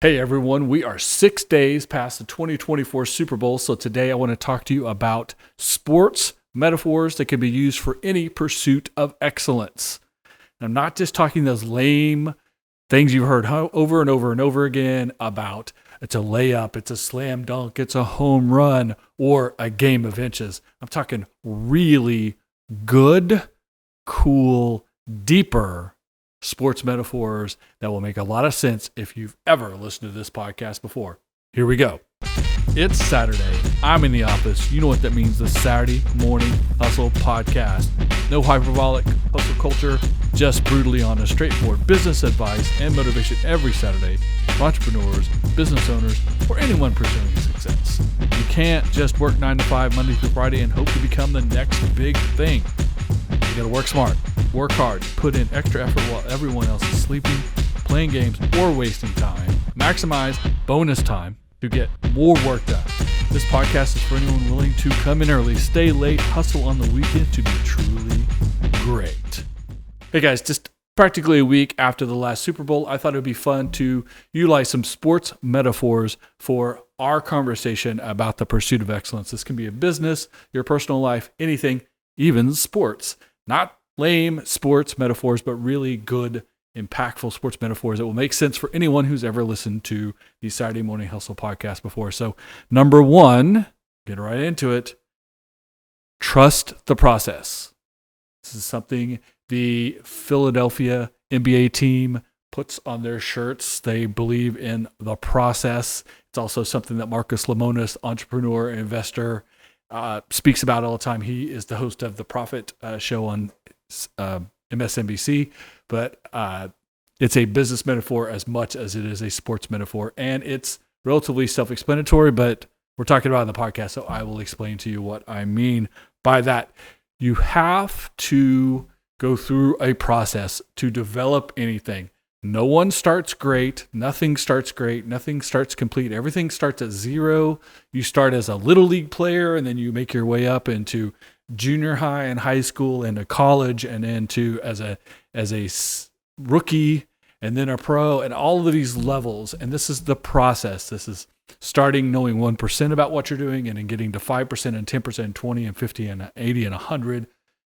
Hey everyone, we are 6 days past the 2024 Super Bowl, so today I want to talk to you about sports metaphors that can be used for any pursuit of excellence. And I'm not just talking those lame things you've heard over and over and over again about it's a layup, it's a slam dunk, it's a home run, or a game of inches. I'm talking really good, cool, deeper sports metaphors that will make a lot of sense if you've ever listened to this podcast before. Here we go. It's Saturday. I'm in the office. You know what that means, the Saturday Morning Hustle Podcast. No hyperbolic hustle culture, just brutally honest, straightforward business advice and motivation every Saturday for entrepreneurs, business owners, or anyone pursuing success. You can't just work 9 to 5 Monday through Friday and hope to become the next big thing. You gotta work smart, work hard, put in extra effort while everyone else is sleeping, playing games, or wasting time. Maximize bonus time to get more work done. This podcast is for anyone willing to come in early, stay late, hustle on the weekend to be truly great. Hey guys, just practically a week after the last Super Bowl, I thought it would be fun to utilize some sports metaphors for our conversation about the pursuit of excellence. This can be a business, your personal life, anything, even sports. Not lame sports metaphors, but really good, impactful sports metaphors that will make sense for anyone who's ever listened to the Saturday Morning Hustle podcast before. So, number one, get right into it. Trust the process. This is something the Philadelphia NBA team puts on their shirts. They believe in the process. It's also something that Marcus Lemonis, entrepreneur and investor, speaks about all the time. He is the host of the Profit show on MSNBC, but it's a business metaphor as much as it is a sports metaphor, and it's relatively self-explanatory, but we're talking about it in the podcast, so I will explain to you what I mean by that. You have to go through a process to develop anything. No one starts great. Nothing starts great. Nothing starts complete. Everything starts at zero. You start as a little league player, and then you make your way up into junior high and high school and to college, and then to as a rookie, and then a pro, and all of these levels. And this is the process. This is starting knowing 1% about what you're doing, and then getting to 5% and 10% and 20 and 50 and 80 and 100.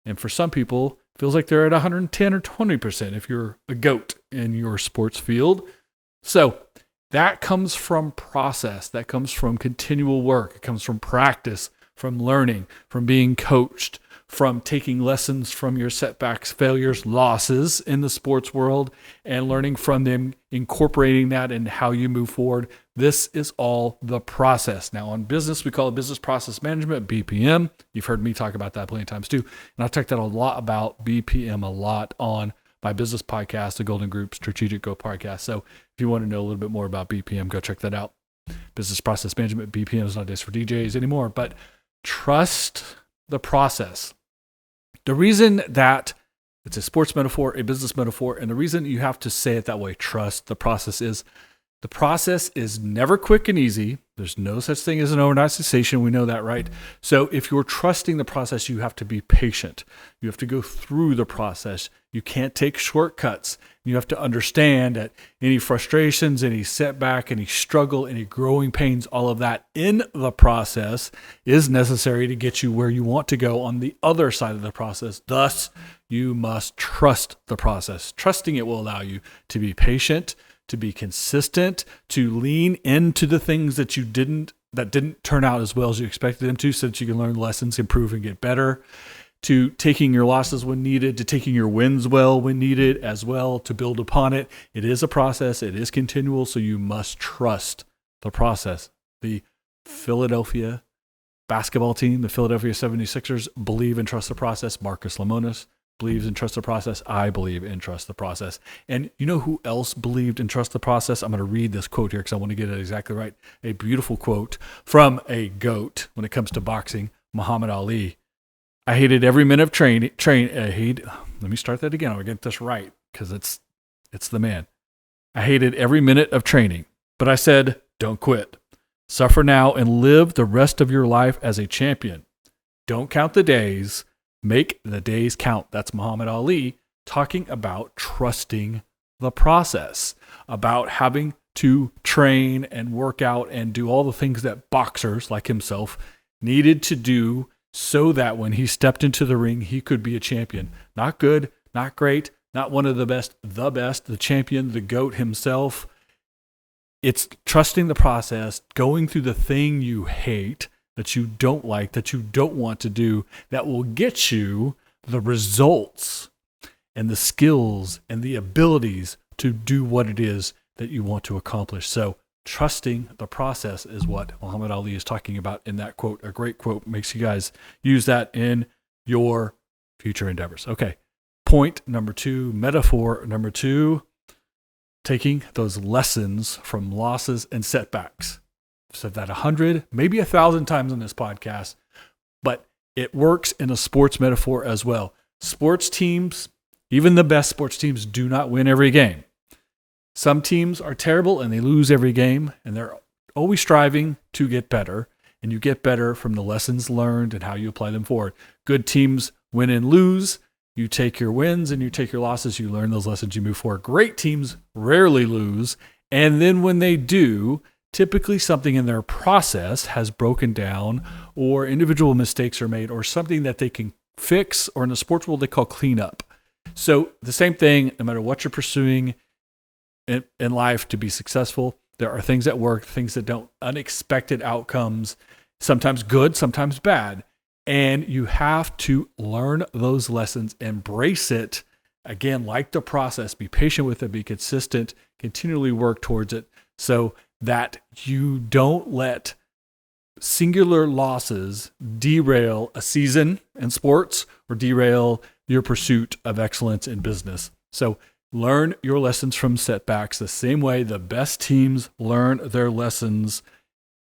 And for some people, it feels like they're at 110 or 20% if you're a GOAT in your sports field. So that comes from process. That comes from continual work. It comes from practice, from learning, from being coached, from taking lessons from your setbacks, failures, losses in the sports world, and learning from them, incorporating that in how you move forward. This is all the process. Now, on business, we call it business process management, BPM. You've heard me talk about that plenty of times too. And I've talked a lot about BPM on my business podcast, the Golden Group Strategic Go podcast. So if you want to know a little bit more about BPM, go check that out. Business process management, BPM is not just for DJs anymore, but trust the process. The reason that it's a sports metaphor, a business metaphor, and the reason you have to say it that way, trust the process, is the process is never quick and easy. There's no such thing as an overnight sensation. We know that, right? So if you're trusting the process, you have to be patient. You have to go through the process. You can't take shortcuts. You have to understand that any frustrations, any setback, any struggle, any growing pains, all of that in the process is necessary to get you where you want to go on the other side of the process. Thus, you must trust the process. Trusting it will allow you to be patient, to be consistent, to lean into the things that didn't turn out as well as you expected them to, so that you can learn lessons, improve, and get better, to taking your losses when needed, to taking your wins well when needed as well, to build upon it. It is a process. It is continual, so you must trust the process. The Philadelphia basketball team, the Philadelphia 76ers, believe and trust the process. Marcus Lemonis believes and trusts the process. I believe and trust the process. And you know who else believed and trust the process? I'm going to read this quote here because I want to get it exactly right. A beautiful quote from a GOAT when it comes to boxing, Muhammad Ali. I hated every minute of training. Let me start that again. I'll get this right because it's the man. I hated every minute of training, but I said, don't quit. Suffer now and live the rest of your life as a champion. Don't count the days. Make the days count. That's Muhammad Ali talking about trusting the process, about having to train and work out and do all the things that boxers like himself needed to do so that when he stepped into the ring, he could be a champion. Not good, not great, not one of the best, the champion, the GOAT himself. It's trusting the process, going through the thing you hate, that you don't like, that you don't want to do, that will get you the results and the skills and the abilities to do what it is that you want to accomplish. So trusting the process is what Muhammad Ali is talking about in that quote. A great quote. Makes you guys use that in your future endeavors. Okay. Point number 2, metaphor number 2, taking those lessons from losses and setbacks. I've said that 100, maybe 1,000 times on this podcast, but it works in a sports metaphor as well. Sports teams, even the best sports teams, do not win every game. Some teams are terrible and they lose every game, and they're always striving to get better, and you get better from the lessons learned and how you apply them forward. Good teams win and lose. You take your wins and you take your losses. You learn those lessons, you move forward. Great teams rarely lose, and then when they do, typically something in their process has broken down, or individual mistakes are made, or something that they can fix, or in the sports world they call cleanup. So the same thing, no matter what you're pursuing in life to be successful, there are things that work, things that don't, unexpected outcomes, sometimes good, sometimes bad. And you have to learn those lessons, embrace it. Again, like the process, be patient with it, be consistent, continually work towards it so that you don't let singular losses derail a season in sports or derail your pursuit of excellence in business. So learn your lessons from setbacks the same way the best teams learn their lessons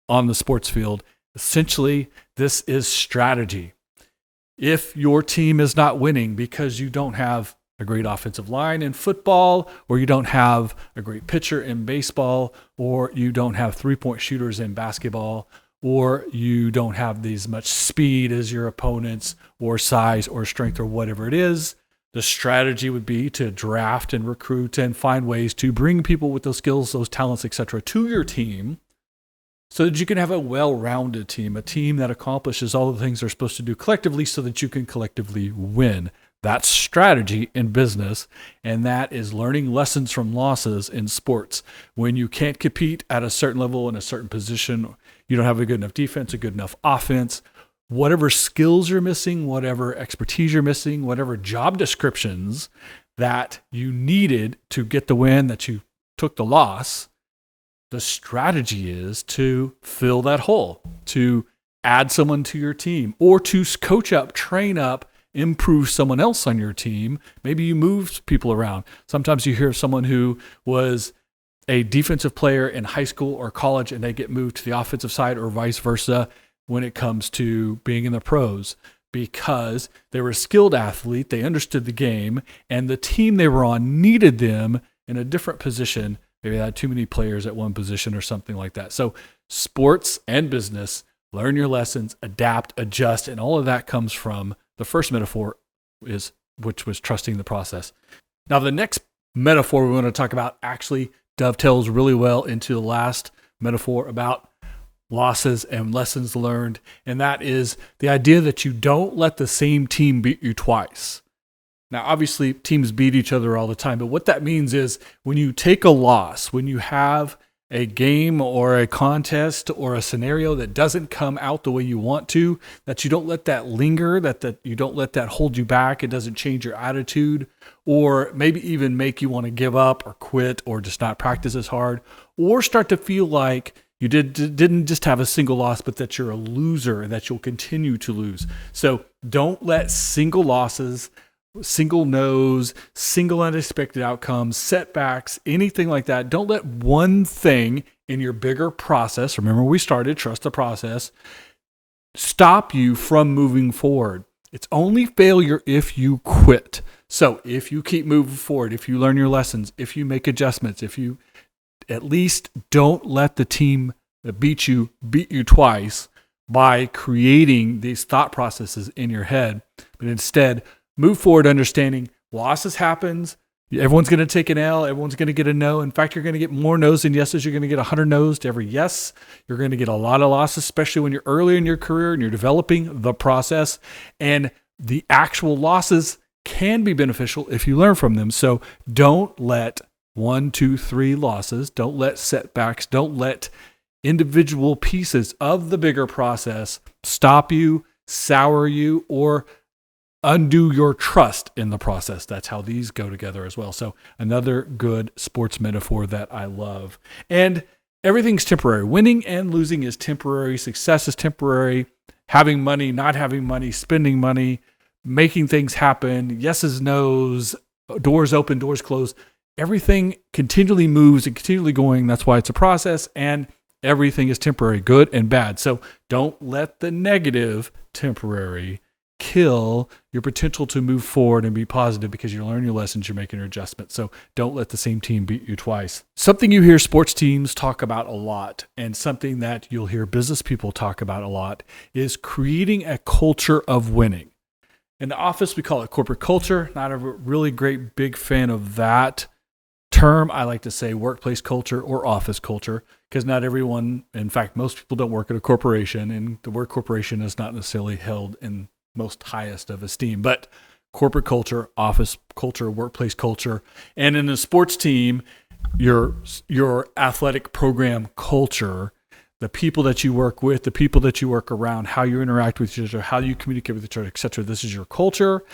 on the sports field. Essentially, this is strategy. If your team is not winning because you don't have a great offensive line in football, or you don't have a great pitcher in baseball, or you don't have three-point shooters in basketball, or you don't have as much speed as your opponents, or size or strength or whatever it is, the strategy would be to draft and recruit and find ways to bring people with those skills, those talents, etc., to your team so that you can have a well-rounded team, a team that accomplishes all the things they're supposed to do collectively so that you can collectively win. That's strategy in business, and that is learning lessons from losses in sports. When you can't compete at a certain level in a certain position, you don't have a good enough defense, a good enough offense, whatever skills you're missing, whatever expertise you're missing, whatever job descriptions that you needed to get the win, that you took the loss, the strategy is to fill that hole, to add someone to your team, or to coach up, train up, improve someone else on your team. Maybe you moved people around. Sometimes you hear of someone who was a defensive player in high school or college and they get moved to the offensive side, or vice versa when it comes to being in the pros, because they were a skilled athlete, they understood the game, and the team they were on needed them in a different position. Maybe they had too many players at one position or something like that. So sports and business, learn your lessons, adapt, adjust, and all of that comes from the first metaphor, which was trusting the process. Now, the next metaphor we want to talk about actually dovetails really well into the last metaphor about losses and lessons learned, and that is the idea that you don't let the same team beat you twice. Now, obviously, teams beat each other all the time, but what that means is when you take a loss, when you have a game or a contest or a scenario that doesn't come out the way you want to, that you don't let that linger, that you don't let that hold you back, it doesn't change your attitude, or maybe even make you want to give up or quit or just not practice as hard, or start to feel like you didn't just have a single loss, but that you're a loser and that you'll continue to lose. So don't let single losses, single no's, single unexpected outcomes, setbacks, anything like that. Don't let one thing in your bigger process, remember we started, trust the process, stop you from moving forward. It's only failure if you quit. So if you keep moving forward, if you learn your lessons, if you make adjustments, if you at least don't let the team that beat you twice by creating these thought processes in your head, but instead move forward understanding losses happens, Everyone's going to take an L. Everyone's going to get a no. In fact, you're going to get more no's than yeses. You're going to get 100 no's to every yes. You're going to get a lot of losses, especially when you're early in your career and you're developing the process. And the actual losses can be beneficial if you learn from them. So don't let 1, 2, 3 losses, don't let setbacks, don't let individual pieces of the bigger process stop you, sour you, or undo your trust in the process. That's how these go together as well. So another good sports metaphor that I love. And everything's temporary. Winning and losing is temporary. Success is temporary. Having money, not having money, spending money, making things happen, yeses, nos, doors open, doors close. Everything continually moves and continually going. That's why it's a process, and everything is temporary, good and bad. So don't let the negative temporary kill your potential to move forward and be positive, because you learn your lessons, you're making your adjustments. So don't let the same team beat you twice. Something you hear sports teams talk about a lot, and something that you'll hear business people talk about a lot, is creating a culture of winning. In the office, we call it corporate culture. Not a really great big fan of that term. I like to say workplace culture or office culture, because not everyone, in fact, most people don't work at a corporation, and the word corporation is not necessarily held in most highest of esteem. But corporate culture, office culture, workplace culture, and in a sports team, your athletic program culture, the people that you work with, the people that you work around, how you interact with each other, how you communicate with each other, etc. This is your culture.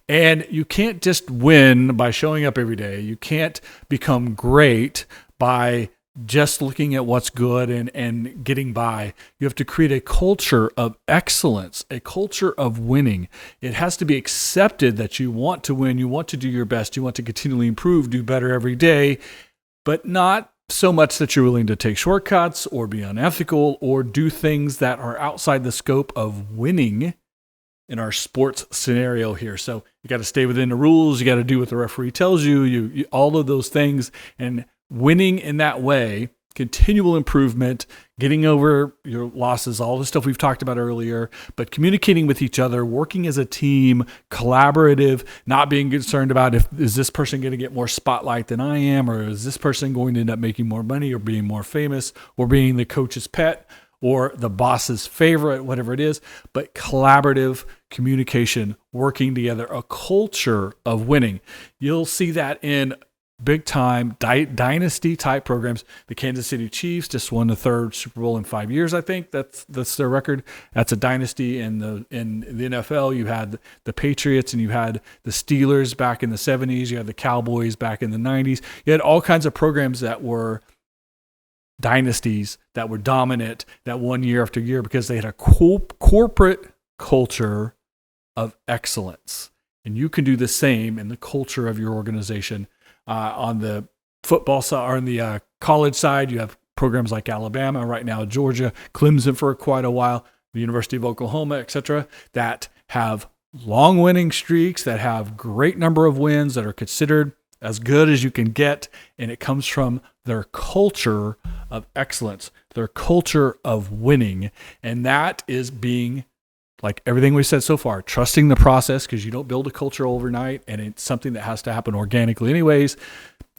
And you can't just win by showing up every day. You can't become great by just looking at what's good and getting by. You have to create a culture of excellence, a culture of winning. It has to be accepted that you want to win, you want to do your best, you want to continually improve, do better every day, but not so much that you're willing to take shortcuts or be unethical or do things that are outside the scope of winning in our sports scenario here. So you got to stay within the rules. You got to do what the referee tells you, you all of those things. And winning in that way, continual improvement, getting over your losses, all the stuff we've talked about earlier, but communicating with each other, working as a team, collaborative, not being concerned about is this person going to get more spotlight than I am, or is this person going to end up making more money or being more famous or being the coach's pet or the boss's favorite, whatever it is, but collaborative communication, working together, a culture of winning. You'll see that in big time dynasty type programs. The Kansas City Chiefs just won the 3rd Super Bowl in 5 years. I think that's their record. That's a dynasty. In the NFL, you had the Patriots and you had the Steelers back in the 70s. You had the Cowboys back in the 90s. You had all kinds of programs that were dynasties, that were dominant, that won year after year, because they had a corporate culture of excellence. And you can do the same in the culture of your organization. On the football side, or on the college side, you have programs like Alabama, right now Georgia, Clemson for quite a while, the University of Oklahoma, etc., that have long winning streaks, that have great number of wins, that are considered as good as you can get, and it comes from their culture of excellence, their culture of winning, and that is being, like everything we said so far, trusting the process, because you don't build a culture overnight, and it's something that has to happen organically anyways.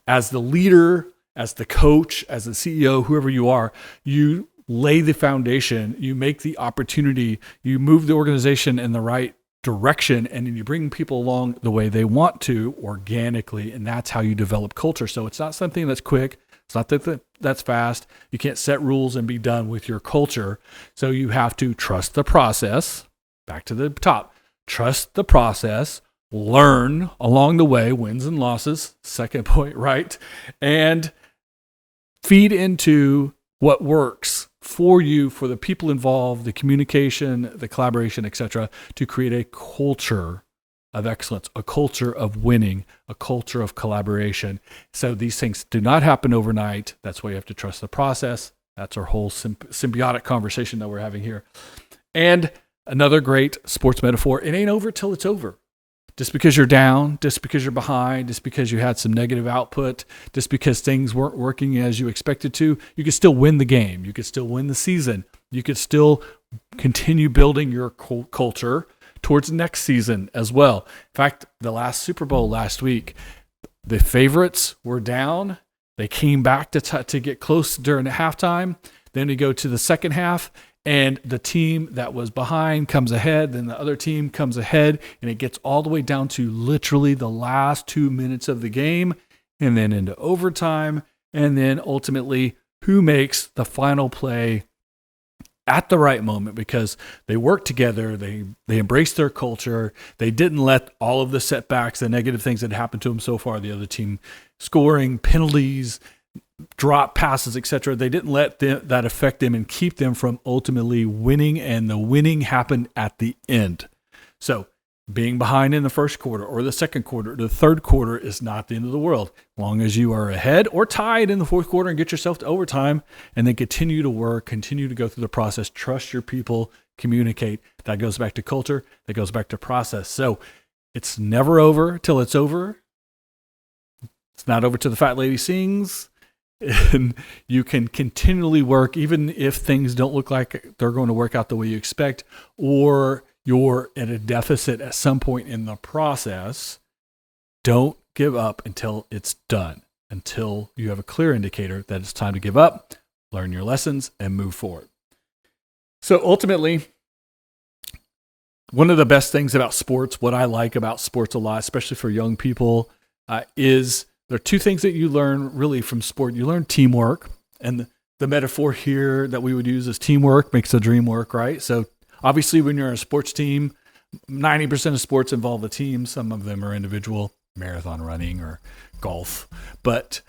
As the leader, as the coach, as the CEO, whoever you are, you lay the foundation, you make the opportunity, you move the organization in the right direction, and then you bring people along the way they want to organically, and that's how you develop culture. So it's not something that's quick. It's not that's fast. You can't set rules and be done with your culture. So you have to trust the process. Back to the top. Trust the process. Learn along the way, wins and losses. Second point, right? And feed into what works for you, for the people involved, the communication, the collaboration, etc., to create a culture of excellence, a culture of winning, a culture of collaboration. So these things do not happen overnight. That's why you have to trust the process. That's our whole symbiotic conversation that we're having here. And another great sports metaphor, it ain't over till it's over. Just because you're down, just because you're behind, just because you had some negative output, just because things weren't working as you expected to, you could still win the game. You could still win the season. You could still continue building your culture towards next season as well. In fact, the last Super Bowl last week, The favorites were down. They came back to get close during the halftime. Then we go to the second half, and the team that was behind comes ahead. Then the other team comes ahead, and it gets all the way down to literally the last 2 minutes of the game, and then into overtime, and then ultimately who makes the final play at the right moment, because they worked together, they embraced their culture, they didn't let all of the setbacks, the negative things that happened to them so far, the other team scoring, penalties, drop passes, etc. They didn't let that affect them and keep them from ultimately winning, and the winning happened at the end. So being behind in the first quarter or the second quarter, the third quarter is not the end of the world. As long as you are ahead or tied in the fourth quarter and get yourself to overtime, and then continue to work, continue to go through the process, trust your people, communicate. That goes back to culture. That goes back to process. So it's never over till it's over. It's not over till the fat lady sings. And you can continually work, even if things don't look like they're going to work out the way you expect, or you're at a deficit at some point in the process. Don't give up until it's done, until you have a clear indicator that it's time to give up, learn your lessons, and move forward. So ultimately, one of the best things about sports, what I like about sports a lot, especially for young people, is there are two things that you learn really from sport. You learn teamwork, and the metaphor here that we would use is teamwork makes the dream work, right? So obviously, when you're a sports team, 90% of sports involve a team. Some of them are individual, marathon running or golf. But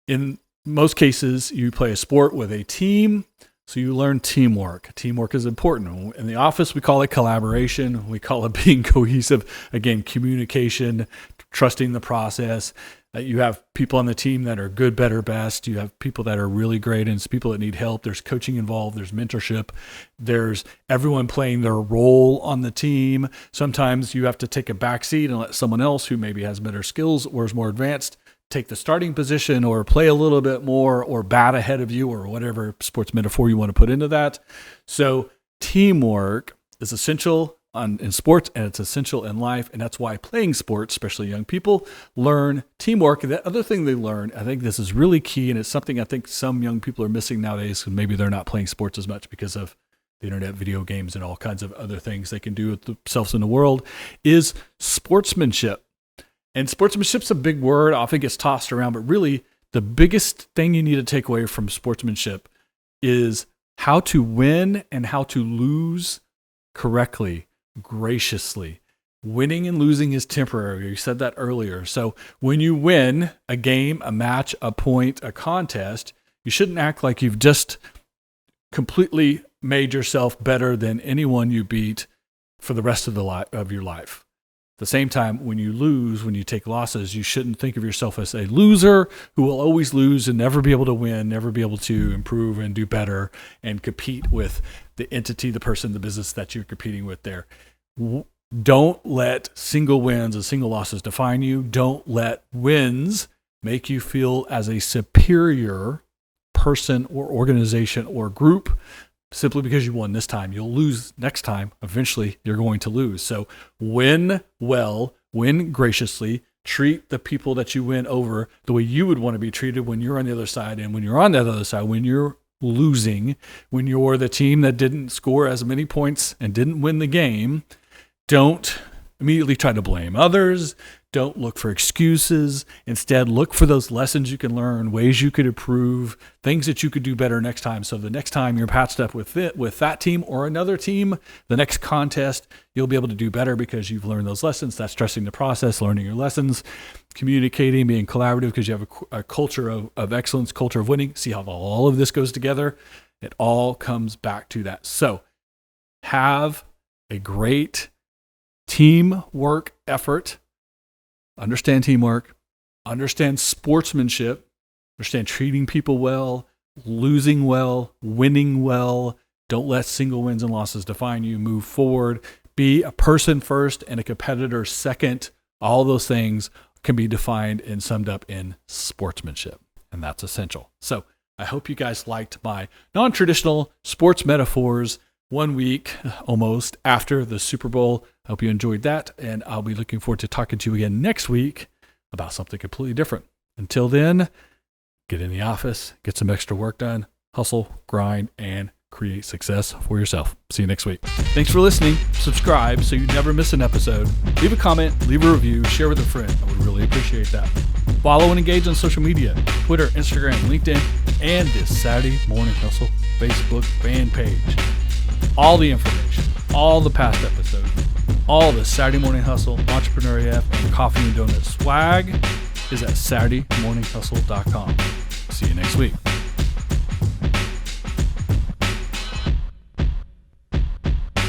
in most cases, you play a sport with a team, so you learn teamwork. Teamwork is important. In the office, we call it collaboration. We call it being cohesive. Again, communication, trusting the process. You have people on the team that are good, better, best. You have people that are really great, and it's people that need help. There's coaching involved. There's mentorship. There's everyone playing their role on the team. Sometimes you have to take a back seat and let someone else who maybe has better skills or is more advanced take the starting position, or play a little bit more, or bat ahead of you, or whatever sports metaphor you want to put into that. So teamwork is essential in sports, and it's essential in life. And that's why playing sports, especially young people, learn teamwork. And the other thing they learn, I think this is really key, and it's something I think some young people are missing nowadays, because maybe they're not playing sports as much because of the internet, video games, and all kinds of other things they can do with themselves in the world, is sportsmanship. And sportsmanship's a big word, often gets tossed around, but really the biggest thing you need to take away from sportsmanship is how to win and how to lose correctly, graciously. Winning and losing is temporary. You said that earlier. So when you win a game, a match, a point, a contest, you shouldn't act like you've just completely made yourself better than anyone you beat for the rest of your life. At the same time, when you lose, when you take losses, you shouldn't think of yourself as a loser who will always lose and never be able to win, never be able to improve and do better and compete with the entity, the person, the business that you're competing with there. Don't let single wins and single losses define you. Don't let wins make you feel as a superior person or organization or group. Simply because you won this time, you'll lose next time. Eventually, you're going to lose. So win well, win graciously, treat the people that you win over the way you would want to be treated when you're on the other side. And when you're on that other side, when you're losing, when you're the team that didn't score as many points and didn't win the game, don't immediately try to blame others. Don't look for excuses. Instead, look for those lessons you can learn, ways you could improve, things that you could do better next time. So the next time you're patched up with that team or another team, the next contest, you'll be able to do better because you've learned those lessons. That's trusting the process, learning your lessons, communicating, being collaborative because you have a culture of excellence, culture of winning. See how all of this goes together? It all comes back to that. So have a great teamwork effort. Understand teamwork, understand sportsmanship, understand treating people well, losing well, winning well. Don't let single wins and losses define you. Move forward. Be a person first and a competitor second. All those things can be defined and summed up in sportsmanship, and that's essential. So I hope you guys liked my non-traditional sports metaphors 1 week almost after the Super Bowl. I hope you enjoyed that, and I'll be looking forward to talking to you again next week about something completely different. Until then, get in the office, get some extra work done, hustle, grind, and create success for yourself. See you next week. Thanks for listening. Subscribe so you never miss an episode. Leave a comment, leave a review, share with a friend. I would really appreciate that. Follow and engage on social media, Twitter, Instagram, LinkedIn, and this Saturday Morning Hustle Facebook fan page. All the information, all the past episodes, all the Saturday Morning Hustle, Entrepreneur AF, and Coffee and Donut swag is at SaturdayMorningHustle.com. See you next week.